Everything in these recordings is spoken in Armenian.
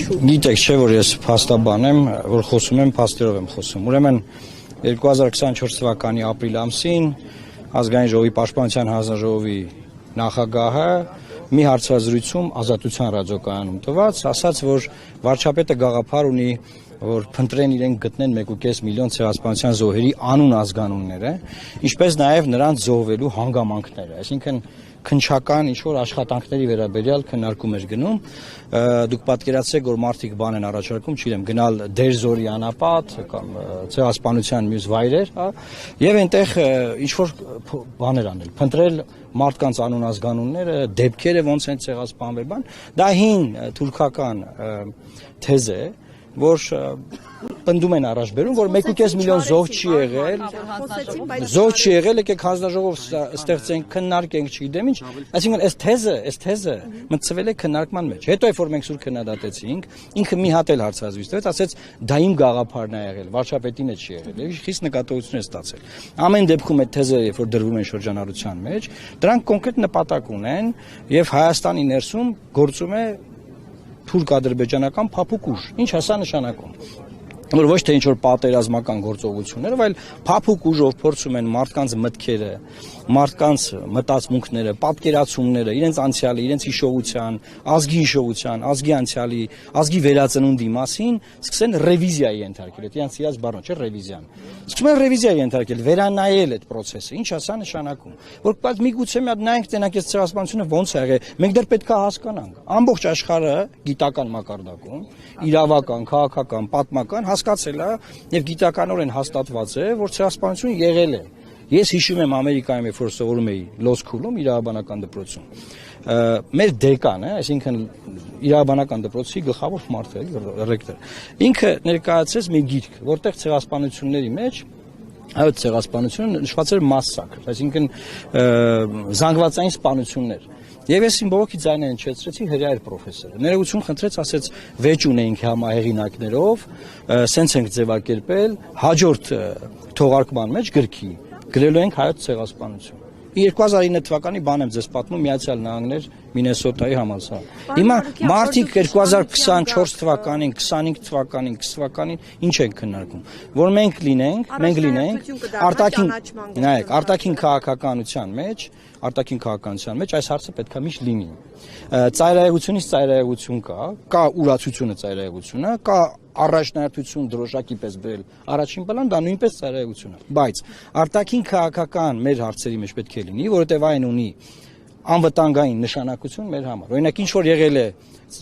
Ինչու։ Գիտեք, չէ որ ես փաստաբան եմ, որ խոսում եմ, փաստերով եմ խոսում։ Ուրեմն 2024 թվականի ապրիլ ամսին Ազգային ժողովի Պաշտպանության հանձնաժողովի նախագահը մի հարցազրույցում Ազատության ռադիոկայանում տված, ասաց, որ վարչապետը գաղափար ունի, որ փնտրեն իրենք գտնեն 1.5 միլիոն ցեղասպանության զոհերի անուն ազգանունները, ինչպես նաև նրանց զոհվելու հանգամանքները, այսինքն քննչական ինչ-որ աշխատանքների վերաբերյալ քննարկում էր գնում, դուք պատկերացրեք, որ մարդիկ բան են առաջարկում, չգիտեմ, գնալ Դերզորի անապատ կամ ցեղասպանության մյուս վայրեր, հա, եւ այնտեղ ինչ-որ բաներ անել, փնտրել մարդկանց անուն ազգանունները, դեպքերը ոնց են ցեղասպանվել, բան, դա հին թուրքական թեզ է, որ պնդում են առաջ բերում, որ 1.5 միլիոն զոհ չի եղել, եկեք հանձնաժողով ստեղծենք, քննարկենք, չգիտեմ ինչ, այսինքն այս թեզը մտցվել է քննարկման մեջ։ Հետո երբ որ մենք սուր քննադատեցինք, ինքը մի հատ էլ հարցազրույց տվեց, ասեց դա իմ գաղափարն է եղել, վարչապետին է չի եղել, եւ խիստ նկատողություն է ստացել։ Ամեն դեպքում այդ թեզերը, երբ որ դրվում են շրջանառության մեջ, դրանք կոնկրետ նպատակ ունեն եւ Հայաստանի ներսում գործում է թուրք-ադրբեջանական փափուկ ուժ։ Ինչ է սա նշանակում։ Որ ոչ թե ինչ-որ պատերազմական գործողություններ, այլ փափուկ ուժով փորձում են մարդկանց մտքերը, մարդկանց մտածմունքները, պատկերացումները, իրենց անցյալի, իրենց հիշողության, ազգի հիշողության, ազգի անցյալի, ազգի վերածնունդի մասին սկսեն ռևիզիայի ենթարկել։ Դա իրենց իրաց բառն չէ, ռևիզիան։ Սկսում են ռևիզիայի ենթարկել, վերանայել այդ process-ը։ Ինչ է սա նշանակում։ Որ բայց միգուցե մի հատ նայենք տենակ այս ցեղասպանությունը ոնց է եղել։ Մենք դեռ պետք է հասկանանք։ Ամբողջ աշխարհը գիտական մակարդակում, իրավական, քաղաքական, պատմական հասկացել է եւ գիտականորեն հաստատված է, որ ցեղասպանություն եղել է։ Ես հիշում եմ Ամերիկայում, երբ որ սովորում էի Լո Սքուլում, իրավաբանական դպրոցում, մեր դեկանը, այսինքն իրավաբանական դպրոցի գլխավոր մարդը, ռեկտոր, ինքը ներկայացրեց մի գիրք, որտեղ ցեղասպանությունների մեջ այդ ցեղասպանությունը նշված էր massacre, այսինքն զանգվածային սպանություններ։ Եվ ես իմ բողոքի ձայնը հնչեցրեցի, հրյա էր պրոֆեսորը։ Ներողություն խնդրեց, ասեց վեճ ունեինք համահեղինակներով, սենց ենք ձևակերպել, հաջորդ թողարկման մեջ գրքի գրելու ենք հայոց ցեղասպանություն։ 2009 թվականի բան եմ ձեզ պատմում, Միացյալ Նահանգներ, Մինեսոտայի համալսարան։ Հիմա մարդիկ 2024 թվականին, 25 թվականին, 20 թվականին ինչ են քննարկում, որ մենք լինենք արտաքին քաղաքականության մեջ այս հարցը պետք է միշտ լինի։ Ծայրահեղությունից ծայրահեղություն կա ուրացությունը ծայրահեղությունը, կա առաջնահերթություն դրոշակի պես բերել առաջին պլան, դա նույնպես ծայրահեղություն է, բայց արտաքին քաղաքական մեր հարցերի մեջ պետք է լինի, որովհետև այն ունի անվտանգային նշանակություն մեր համար։ Օրինակ ինչ որ եղել է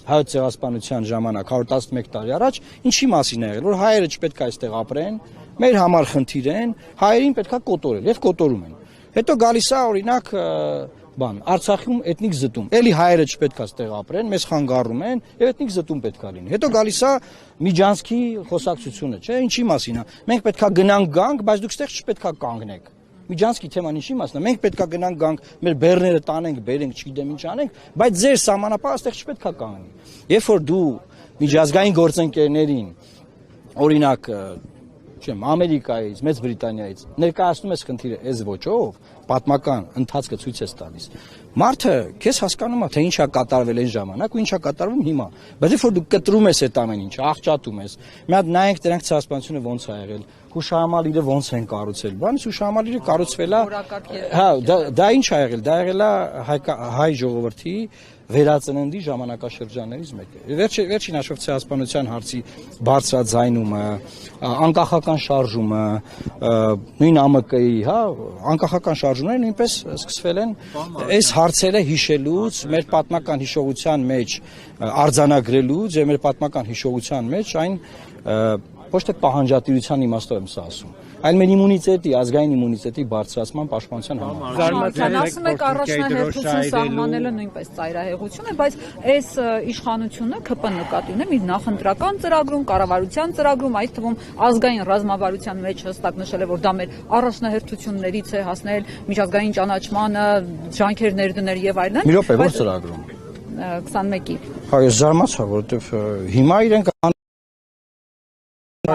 հայոց ցեղասպանության ժամանակ 111 տարի առաջ, ինչի մասին է եղել, որ հայերը չպետք է այստեղ ապրեն, մեր համար խնդիր են, հայերին պետք է կոտորել եւ կոտորում են։ Հետո գալիս է օրինակ Արցախում էթնիկ զտում։ Էլի հայերը չպետք է այստեղ ապրեն, մեզ խանգարում են եւ էթնիկ զտում պետք է լինի։ Հետո գալիս է Միջանցքի խոսակցությունը, չէ՞, ինչի մասին է։ Մենք պետք է գանք, բայց դուք այստեղ չպետք է կանգնեք։ Միջանցքի թեման ինչի մասն է։ Մենք պետք է գանք, մեր բեռները տանենք, բերենք, չգիտեմ ինչ անենք, բայց ձեր սահմանապահը այստեղ չպետք է կանգնի։ Երբ որ դու միջազգային գործընկերներին, օրինակ, Ամերիկայից, Մեծ Բրիտանիայից ներկայացնում ես խնդիրը այս ոճով, պատմական ընթացքը ցույց է տալիս։ Մարդը քեզ հասկանում է, թե ինչ է կատարվել այն ժամանակ ու ինչ է կատարվում հիմա։ Բայց երբ որ դու կտրում ես այդ ամեն ինչը, աղճատում ես, մի հատ նայենք դրանք ցեղասպանությունը ոնց է եղել, հուշահամալիրը ոնց են կառուցել, բանից հուշահամալիրը կառուցվել է, հա, դա ինչ է եղել, դա եղել է հայ ժողովրդի վերածննդի ժամանակաշրջաններից մեկը։ Վերջին հաշվով ցեղասպանության հարցի բարձրաձայնումը, անկախական շարժումը, նույն ԱՄԿ-ի, հա, անկախական շարժումները նույնպես սկսվել են այս հարցերը հիշելուց, մեր պատմական հիշողության մեջ արձանագրելուց եւ մեր պատմական հիշողության մեջ այն ոչ թե պահանջատիրության իմաստով եմ սա ասում, այլ մեր իմունիտետի, ազգային իմունիտետի բարձրացման պաշտպանության համար։ Ասում եք առաջնահերթություն սահմանելը նույնպես ծայրահեղություն է, բայց այս իշխանությունը ԿՊ նկատի ունեմ իր նախընտրական ծրագրում, կառավարության ծրագրում, այդ թվում ազգային ռազմավարության մեջ հստակ նշել է, որ դա մեր առաջնահերթություններից է հասնել միջազգային ճանաչմանը, ջանքեր ներդնել եւ այլն։ Մի րոպե, ո՞ր ծրագրում։ 21-ի։ Հա, ես զարմացա, որովհետեւ հիմա իրենք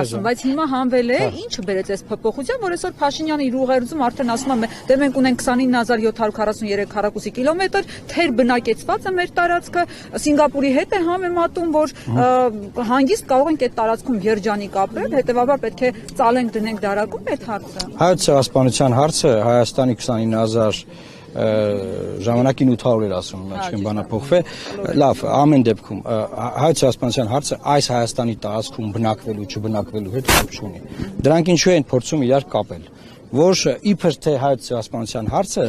ասում, բայց հիմա հանվել է, ինչը բերեց այս փոփոխության, որ այսօր Փաշինյանը իր ուղերձում արդեն ասում է, դե մենք ունենք 29743 քառակուսի կիլոմետր, թեր բնակեցված է մեր տարածքը, Սինգապուրի հետ է համեմատում, որ հանգիստ կարող ենք այդ տարածքում երջանիկ ապրել, հետեւաբար պետք է ծալենք դնենք դարակում այդ հարցը։ Հայոց ցեղասպանության հարցը Հայաստանի 29000 ժամանակին 800 էր ասում, չեմ բանա փոխվել։ Լավ, ամեն դեպքում հայոց ցեղասպանության հարցը այս Հայաստանի տարածքում բնակվելու, չբնակվելու հետ կապ չունի։ Դրանք ինչու են փորձում իրար կապել, որ իբր թե հայոց ցեղասպանության հարցը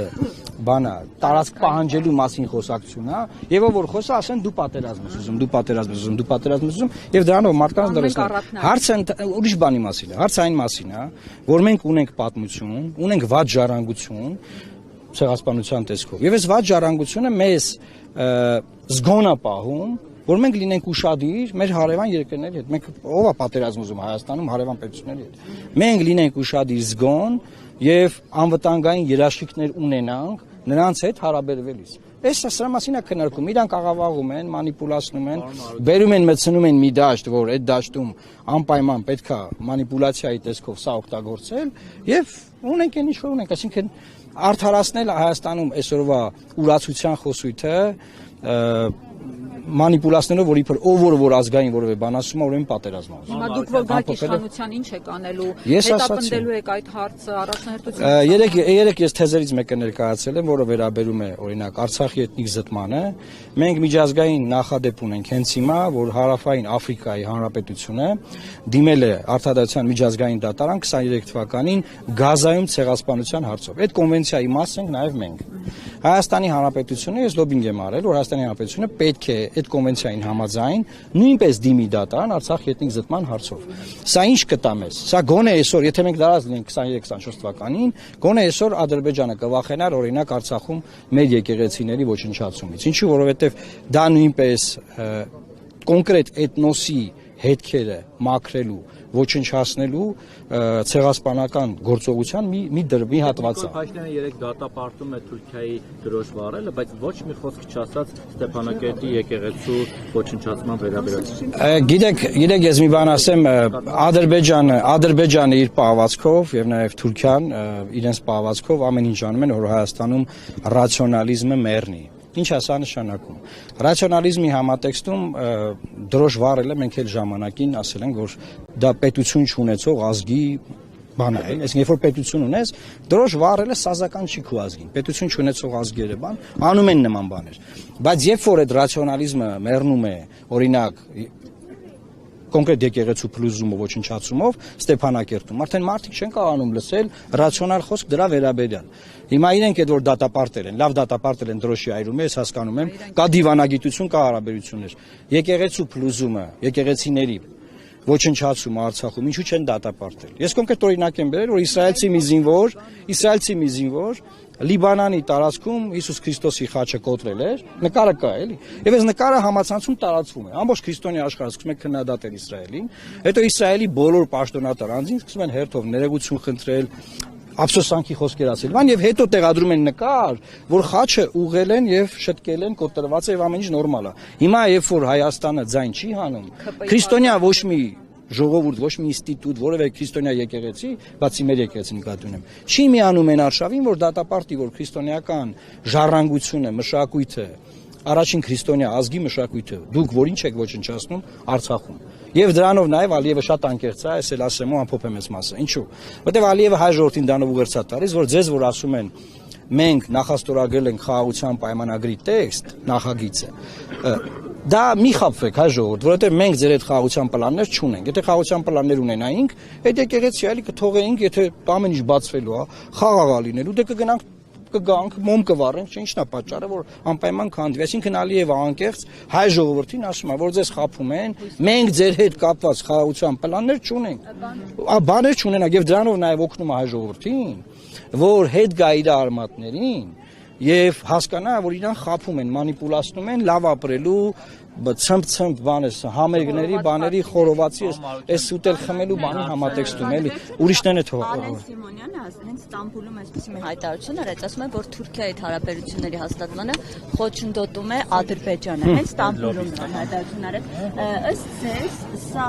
բանա տարածք պահանջելու մասին խոսակցություն է, եւ որ խոսա ասեն դու պատերազմ ես ուզում, դու պատերազմ ես ուզում, դու պատերազմ ես ուզում, եւ դրանով մարդկանց դրեսն հարցը ուրիշ բանի մասին է, հարցը այն մասին է, որ մենք ունենք պատմություն, ունենք վատ ժառանգություն ցեղասպանության տեսքով։ Եվ այս վատ ժառանգությունը մեզ զգոնա պահում, որ մենք լինենք ուշադիր մեր հարևան երկրների հետ։ Մենք ով է պատերազմ ուզում Հայաստանում հարևան պետությունների հետ։ Մենք լինենք ուշադիր զգոն եւ անվտանգային երաշխիքներ ունենանք նրանց հետ հարաբերվելիս։ Այս սրա մասին է քննարկում։ Իրանք աղավաղում են, մանիպուլացնում են, բերում են մտցնում են մի դաշտ, որ այդ դաշտում անպայման պետքա մանիպուլացիայի տեսքով սա օգտագործել եւ ունենք այն ինչ որ ունենք, այսինքն արդարացնել Հայաստանում այսօրվա ուրացության խոսույթը մանիպուլացնելով, որ իբր ով որ ազգային որևէ բան ասում է, ուրեմն պատերազմ է։ Հիմա դուք որ իշխանության ինչ եք անելու, հետապնդելու եք այդ հարցը, առաջնահերթությունը։ Երեք ես թեզերից մեկը ներկայացրել եմ, որը վերաբերում է օրինակ Արցախի էթնիկ զտմանը։ Մենք միջազգային նախադեպ ունենք հենց հիմա, որ Հարավային Աֆրիկայի Հանրապետությունը դիմել է Արտադրության միջազգային դատարան 23 թվականին Գազայում ցեղասպանության հարցով։ Այդ կոնվենցիայի մաս ենք նաև մենք։ Հայաստանի Հանրապետությունը ես լոբինգ եմ արել, որ Հայաստանի Հանրապետությունը պետք է այդ կոնվենցիային համաձայն նույնպես դիմի դատարան Արցախի էթնիկ զտման հարցով։ Սա ինչ կտա մեզ։ Սա գոնե այսօր, եթե մենք դարած լինենք 23-24 թվականին, գոնե այսօր Ադրբեջանը կվախենար օրինակ Արցախում մեր եկեղեցիների ոչնչացումից։ Ինչու, որովհետև դա նույնպես կոնկրետ էթնոսի հետքերը մաքրելու, ոչնչացնելու ցեղասպանական գործողության մի հատված է։ Փաշինյանը երեք դատապարտում է Թուրքիայի դրոշ վառելը, բայց ոչ մի խոսք չասաց Ստեփանակերտի եկեղեցու ոչնչացման վերաբերյալ։ Գիտեք, ես մի բան ասեմ, Ադրբեջանը իր պահվածքով եւ նաեւ Թուրքիան իրենց պահվածքով ամեն ինչ անում են, որ Հայաստանում ռացիոնալիզմը մեռնի։ Ինչ է սա նշանակում։ Ռացիոնալիզմի համատեքստում դրոշ վառելը մենք էլ ժամանակին ասել ենք, որ դա պետություն չունեցող ազգի բան է, այսինքն երբ որ պետություն ունես, դրոշ վառելը սազական չի քո ազգին։ Պետություն չունեցող ազգերը բան անում են նման բաներ։ Բայց երբ որ այդ ռացիոնալիզմը մեռնում է, օրինակ կոնկրետ եկեղեցու փլուզումը ոչնչացումով Ստեփանակերտում արդեն մարդիկ չեն կարողանում լսել ռացիոնալ խոսք դրա վերաբերյալ։ Հիմա իրենք այդ որ դատապարտել են, լավ դատապարտել են դրոշի այրում, ես հասկանում եմ, կա դիվանագիտություն, կա հարաբերություններ։ Եկեղեցու փլուզումը, եկեղեցիների ոչնչացումը Արցախում ինչու չեն դատապարտել։ Ես կոնկրետ օրինակ եմ բերել, որ իսրայելցի մի զինվոր Լիբանանի տարածքում Հիսուս Քրիստոսի խաչը կոտրել էր, նկարը կա էլի։ Եվ այս նկարը համացանցում տարածվում է։ Ամբողջ քրիստոնյա աշխարհը սկսում է քննադատել Իսրայելին։ Հետո Իսրայելի բոլոր պաշտոնատար անձինք սկսում են հերթով ներեգություն խնդրել, ափսոսանքի խոսքեր ասել։ Ման եւ հետո տեղադրում են նկար, որ խաչը ուղղել են եւ շտկել են, կոտրված է եւ ամեն ինչ նորմալ է։ Հիմա երբ որ Հայաստանը ձայն չի հանում, քրիստոնյա ոչ մի ժողովուրդ, ոչ մի ինստիտուտ, որևէ քրիստոնյա եկեղեցի, բացի մեր եկեղեցին նկատի ունեմ, չի միանում են արշավին, որ դատապարտի, որ քրիստոնեական ժառանգությունը, մշակույթը, առաջին քրիստոնյա ազգի մշակույթը, դուք որ ինչ եք ոչնչացնում Արցախում։ Եվ դրանով նաև Ալիևը շատ անկեղծ է, այս էլ ասեմ ու ամփոփեմ այս մասը։ Ինչու՞։ Որտեղ Ալիևը հայ ժողովրդին դանով ուղերձա տալիս, որ ձեզ որ ասում են մենք նախաստորագրել ենք խաղաղության պայմանագրի տեքստ, նախագիծը, դա մի խաբվեք հայ ժողովուրդ, որովհետև մենք ձեր այդ խաղաղության պլաններ չունենք։ Եթե խաղաղության պլաններ ունենայինք, այդ եկեղեցի այլի կթողեինք, եթե ամեն ինչ բացվելու է, խաղաղ լինելու, դե կգանք, մոմ կվառենք, չէ՞ ինչն է պատճառը, որ անպայման քանդվի։ Այսինքն Ալիևը անկեղծ հայ ժողովրդին ասում է, որ ձեզ խաբում են, մենք ձեր հետ կապված խաղաղության պլաններ չունենք։ Բաներ չունենանք եւ դրանով նաեւ օգնում է հայ ժողովրդին, որ հետ գա իր արմատներին եւ հասկանա, որ իրան խափում են, մանիպուլացնում են լավ ապրելու, ցմփ բան է, համերգների, բաների, խորովածի այս ուտել խմելու բանի համատեքստում էլի, ուրիշներն է թող։ Ալեն Սիմոնյանը հենց Ստամբուլում այսպեսի մի հայտարարություն էր, ասում է, որ Թուրքիայի հարաբերությունների հաստատմանը խոչընդոտում է Ադրբեջանը։ Հենց Ստամբուլում հայտարարություն արել։ Ըստ ձեզ, սա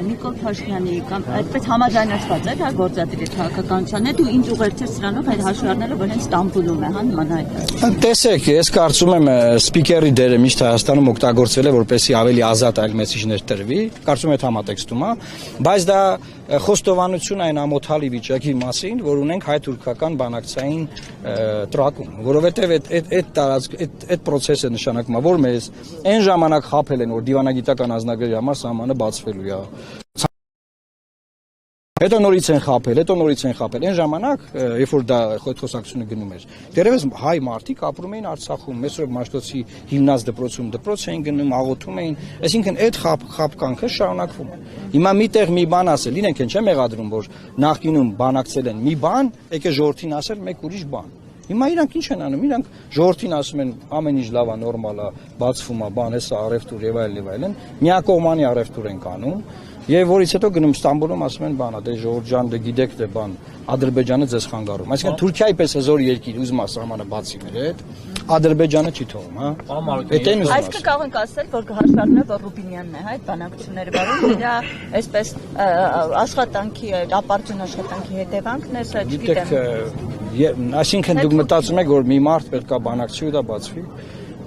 Նիկոլ Փաշինյանի կամ այդպես համաձայնեցված է, դա գործադիրի քաղաքականության հետ ու ինչ ուղերձ է սրանով այդ հաշվի առնելով, որ հենց Ստամբուլում է, հա, նման հայտարարություն։ Տեսեք, ես կարծում եմ սպիկերի դերը միշտ Հայաստանում օգտագործվել է, որպեսզի ավելի ազատ այլ մեսիջներ տրվի, կարծում եմ համատեքստում է, բայց դա խոստովանություն այն ամոթալի վիճակի մասին, որ ունենք հայ-թուրքական բանակցային տրակում, որովհետև այդ process-ը նշանակում է, որ մեզ այն ժամանակ խաբել են, որ դիվանագիտական ազնագրերի համար սահմանը բացվելու է։ Հետո նորից են խաբել, Այն ժամանակ, երբ որ դա խոսակցությունը գնում էր, դերևս հայ մարդիկ ապրում էին Արցախում, Մեսրոպ Մաշտոցի հիմնած դպրոցում դպրոց էին գնում, աղոթում էին, այսինքն այդ խաբկանքը շարունակվում է։ Հիմա միտեղ մի բան ասել, իրենք են չեմ եղադրում, որ նախկինում բանակցել են մի բան, եկե ժողովրդին ասել մեկ ուրիշ բան։ Հիմա իրանք ինչ են անում, իրանք ժողովրդին ասում են ամեն ինչ լավ է, նորմալ է, բացվում է, բան էսա առևտուր եւ այլն, միակողմանի առևտուր են անում։ Եվ որից հետո գնում Ստամբուլում ասում են բանա, դե ժողովուրդ ջան, դե գիտեք դե բան, Ադրբեջանը ձեզ խանգարում։ Այսինքն Թուրքիայի պես հզոր երկիր ուզում է սահմանը բացի մեր հետ, Ադրբեջանը չի թողում, հա։ Այս կարող ենք ասել, որ հաշվի առնելով որ Ռուբինյանն է, հա, այդ բանակցությունները վարում, դա այսպես աշխատանքի, ապարդյուն աշխատանքի հետևանքն է, սա չգիտեմ։ Այսինքն դուք մտածում եք, որ մի մարդ պետք է բանակցի ու դա բացվի։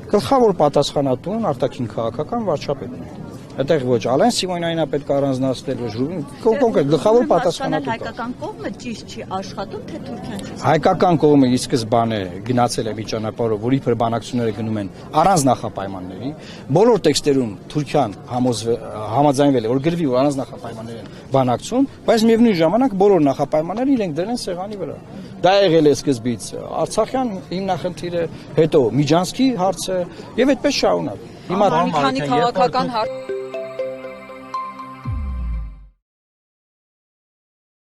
Գլխավոր պատասխանատուն արտաքին քաղաքական վարչապետն է։ Այդտեղ ոչ Ալեն Սիմոնյանին պետք է առանձնացնել, ոչ Ռուբին, կոնկրետ գլխավոր պատասխանատուն։ Հայկական կողմը ճիշտ չի աշխատում, թե Թուրքիան չի։ Հայկական կողմը ի սկզբանե գնացել է մի ճանապարհով, որի վրա բանակցությունները գնում են առանց նախապայմանների։ Բոլոր տեքստերում Թուրքիան համաձայնվել է, որ գրվի, որ առանց նախապայմանների են բանակցում, բայց միևնույն ժամանակ բոլոր նախապայմանները իրենք դրել են սեղանի վրա։ Դա եղել է սկզբից Արցախյան հիմնախնդիրը, հետո Միջանցքի հարցը եւ այդպես շարունակ։ Հիմա մի քանի քաղաքական հարց